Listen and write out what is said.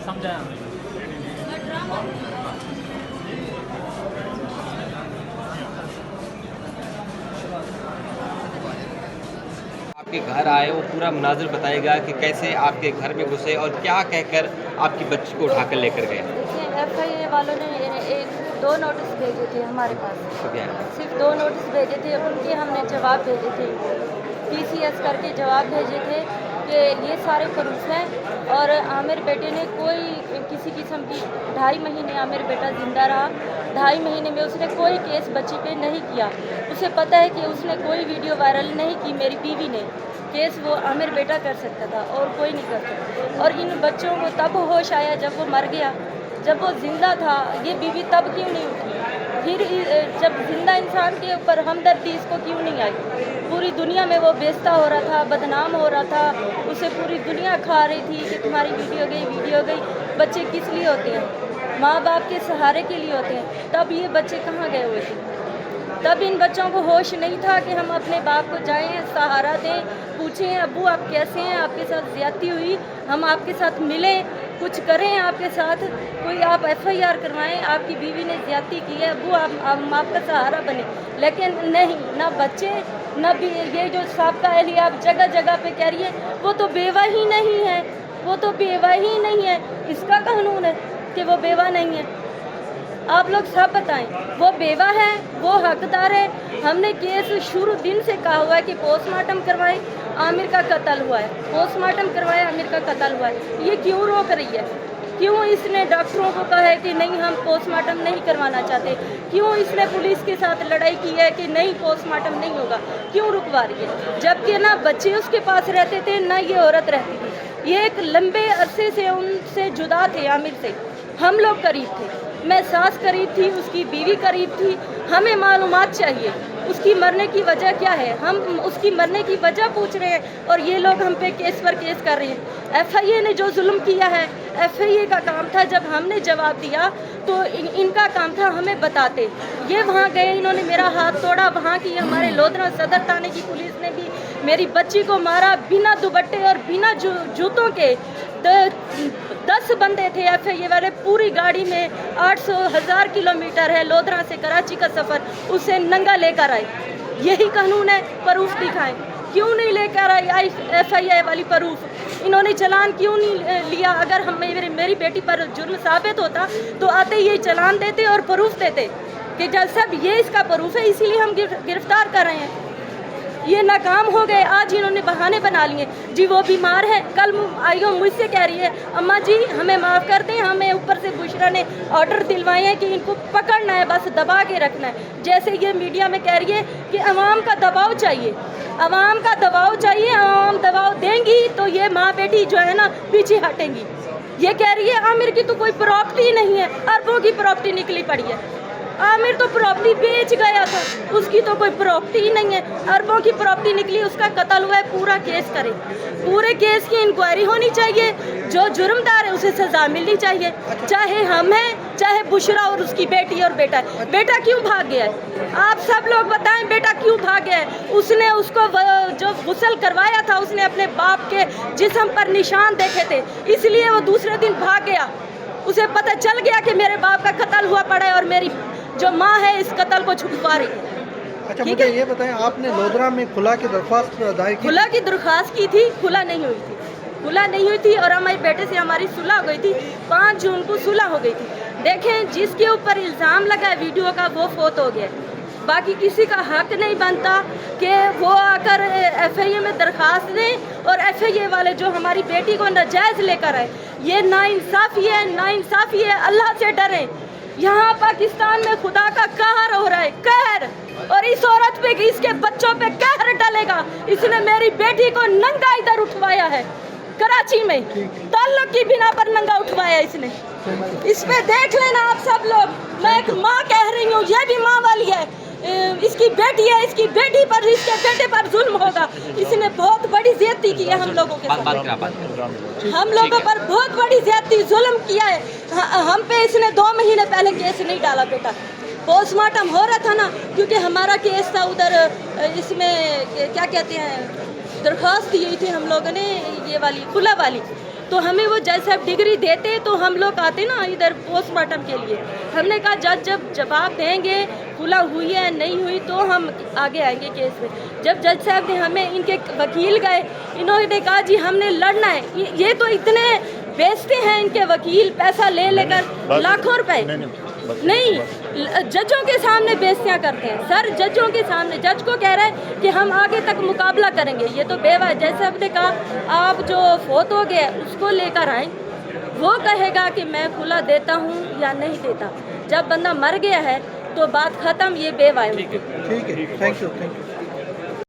समझाया आपके घर आए वो पूरा मुनाज़िर बताएगा कि कैसे आपके घर में घुसे और क्या कहकर आपकी बच्ची को उठाकर लेकर गए। देखिए FIA वालों ने दो नोटिस भेजे थे हमारे पास, तो क्या है? सिर्फ 2 नोटिस भेजे थे, उनके हमने जवाब भेजे थे, TCS करके जवाब भेजे थे कि ये सारे प्रूफ हैं और आमिर बेटे ने कोई किसी किस्म की 2.5 महीने आमिर बेटा ज़िंदा रहा, 2.5 महीने में उसने कोई केस बच्ची पे नहीं किया। उसे पता है कि उसने कोई वीडियो वायरल नहीं की, मेरी बीवी ने केस वो आमिर बेटा कर सकता था और कोई नहीं कर सकता। और इन बच्चों को तब होश आया जब वो मर गया, जब वो जिंदा था ये बीवी तब क्यों नहीं उठी, फिर जब जिंदा इंसान के ऊपर हमदर्दी इसको क्यों नहीं आई। पूरी दुनिया में वो बेइज्जत हो रहा था, बदनाम हो रहा था, उसे पूरी दुनिया खा रही थी कि तुम्हारी वीडियो गई। बच्चे किस लिए होते हैं? माँ बाप के सहारे के लिए होते हैं। तब ये बच्चे कहाँ गए हुए थे? तब इन बच्चों को होश नहीं था कि हम अपने बाप को जाएं, सहारा दें, पूछें अब्बू आप कैसे हैं, आपके साथ ज़्यादती हुई, हम आपके साथ मिलें, कुछ करें आपके साथ, कोई आप FIR करवाएं, आपकी बीवी ने ज़्यादती की है, अब्बू आप आपका सहारा बने। लेकिन नहीं, ना बच्चे ना भी ये जो साबका अहलिया आप जगह जगह पे कह रही है वो तो बेवा ही नहीं है, वो तो बेवा ही नहीं है। इसका कानून है कि वो बेवा नहीं है। आप लोग सब बताएं, वो बेवा है, वो हकदार है। हमने केस शुरू दिन से कहा हुआ है कि पोस्टमार्टम करवाएं, आमिर का कत्ल हुआ है, पोस्टमार्टम करवाएं, आमिर का कत्ल हुआ है। ये क्यों रोक रही है? क्यों इसने डॉक्टरों को कहा है कि नहीं हम पोस्टमार्टम नहीं करवाना चाहते? क्यों इसने पुलिस के साथ लड़ाई की है कि नहीं पोस्टमार्टम नहीं होगा? क्यों रुकवा रही है? जबकि ना बच्चे उसके पास रहते थे ना ये औरत रहती थी। ये एक लंबे अरसे से उनसे जुदा थे, आमिर से। हम लोग करीब थे, मैं सास करीब थी, उसकी बीवी करीब थी। हमें मालूमात चाहिए उसकी मरने की वजह क्या है। हम उसकी मरने की वजह पूछ रहे हैं और ये लोग हम पे केस पर केस कर रहे हैं। FIA ने जो जुल्म किया है, FIA का काम था, जब हमने जवाब दिया तो इनका काम था हमें बताते। ये वहाँ गए, इन्होंने मेरा हाथ तोड़ा, वहाँ की हमारे लोधरा सदर थाने की पुलिस ने भी मेरी बच्ची को मारा बिना दुपट्टे और बिना जूतों के। 10 बंदे थे FIA वाले, पूरी गाड़ी में 800,000 किलोमीटर है लोधरा से कराची का सफ़र, उसे नंगा लेकर आए। यही कानून है, प्रूफ दिखाएं। क्यों नहीं लेकर आई FIA वाली प्रूफ? इन्होंने चालान क्यों नहीं लिया? अगर हम मेरी बेटी पर जुर्म साबित होता तो आते ही चालान देते और प्रूफ देते कि जब सब ये इसका प्रूफ है, इसीलिए हम गिरफ्तार कर रहे हैं। ये नाकाम हो गए। आज इन्होंने बहाने बना लिए जी वो बीमार है। कल आइयो मुझसे कह रही है अम्मा जी हमें माफ़ कर दें, हमें ऊपर से बुशरा ने ऑर्डर दिलवाए हैं कि इनको पकड़ना है, बस दबा के रखना है। जैसे ये मीडिया में कह रही है कि अवाम का दबाव चाहिए, अवाम का दबाव चाहिए, अवाम दबाव देंगी तो ये माँ बेटी जो है ना पीछे हटेंगी। ये कह रही है आमिर की तो कोई प्रॉपर्टी नहीं है, अरबों की प्रॉपर्टी निकली पड़ी है। आमिर तो प्रॉपर्टी बेच गया था, उसकी तो कोई प्रॉपर्टी ही नहीं है, अरबों की प्रॉपर्टी निकली, उसका कत्ल हुआ है। पूरा केस करे, पूरे केस की इंक्वायरी होनी चाहिए, जो जुर्मदार है उसे सज़ा मिलनी चाहिए, चाहे हम हैं चाहे बुशरा और उसकी बेटी और बेटा है। बेटा क्यों भाग गया है? आप सब लोग बताएं बेटा क्यों भाग गया है? उसने उसको जो गुस्ल करवाया था उसने अपने बाप के जिस्म पर निशान देखे थे, इसलिए वो दूसरे दिन भाग गया। उसे पता चल गया कि मेरे बाप का कत्ल हुआ पड़ा है और मेरी जो माँ है इस कत्ल को छुपवा रही है। अच्छा मुझे ये बताएं, आपने लोधरा में खुला की दरख्वास्त दायर की? खुला की दरख्वास्त की थी, खुला नहीं हुई थी, खुला नहीं हुई थी और हमारे बेटे से हमारी सुलह हो गई थी। 5 जून को सुलह हो गई थी। देखें जिसके ऊपर इल्ज़ाम लगा है वीडियो का वो फोत हो गया। बाकी किसी का हक नहीं बनता कि वो आकर FIA में दरख्वास्त दें और FIA वाले जो हमारी बेटी को नाजायज़ लेकर आए। ये नाइंसाफ़ी है, नाइंसाफ़ी है। अल्लाह से डरें। यहाँ पाकिस्तान में खुदा का कहर हो रहा है, कहर, और इस औरत पे इसके बच्चों पे कहर डलेगा। इसने मेरी बेटी को नंगा इधर उठवाया है कराची में, ताल्लुक की बिना पर नंगा उठवाया इसने। इस पे देख लेना आप सब लोग। मैं एक माँ कह रही हूँ, ये भी माँ वाली है। اس کی بیٹی ہے, اس کی بیٹی پر, اس کے بیٹے پر ظلم ہوگا. اس نے بہت بڑی زیادتی کی ہے ہم لوگوں کے ساتھ, ہم لوگوں پر بہت بڑی زیادتی ظلم کیا ہے. ہم پہ اس نے 2 مہینے پہلے کیس نہیں ڈالا بیٹا, پوسٹ مارٹم ہو رہا تھا نا, کیونکہ ہمارا کیس تھا ادھر, اس میں کیا کہتے ہیں, درخواست دی تھی ہم لوگوں نے یہ والی کھلا والی, تو ہمیں وہ جج صاحب ڈگری دیتے تو ہم لوگ آتے نا ادھر پوسٹ مارٹم کے لیے. ہم نے کہا جج جب جواب دیں گے کھلا ہوئی ہے نہیں ہوئی تو ہم آگے آئیں گے کیس میں. جب جج صاحب نے ہمیں, ان کے وکیل گئے, انہوں نے کہا جی ہم نے لڑنا ہے. یہ تو اتنے بیچتے ہیں ان کے وکیل, پیسہ لے لے کر لاکھوں روپے, نہیں ججوں کے سامنے بیعزتیاں کرتے ہیں سر, ججوں کے سامنے. جج کو کہہ رہا ہے کہ ہم آگے تک مقابلہ کریں گے. یہ تو بیوہ ہے. جیسے ہم نے کہا آپ جو فوت ہو گئے اس کو لے کر آئیں, وہ کہے گا کہ میں کھلا دیتا ہوں یا نہیں دیتا. جب بندہ مر گیا ہے تو بات ختم, یہ بیوہ ہے. ٹھیک ہے, تھینک یو.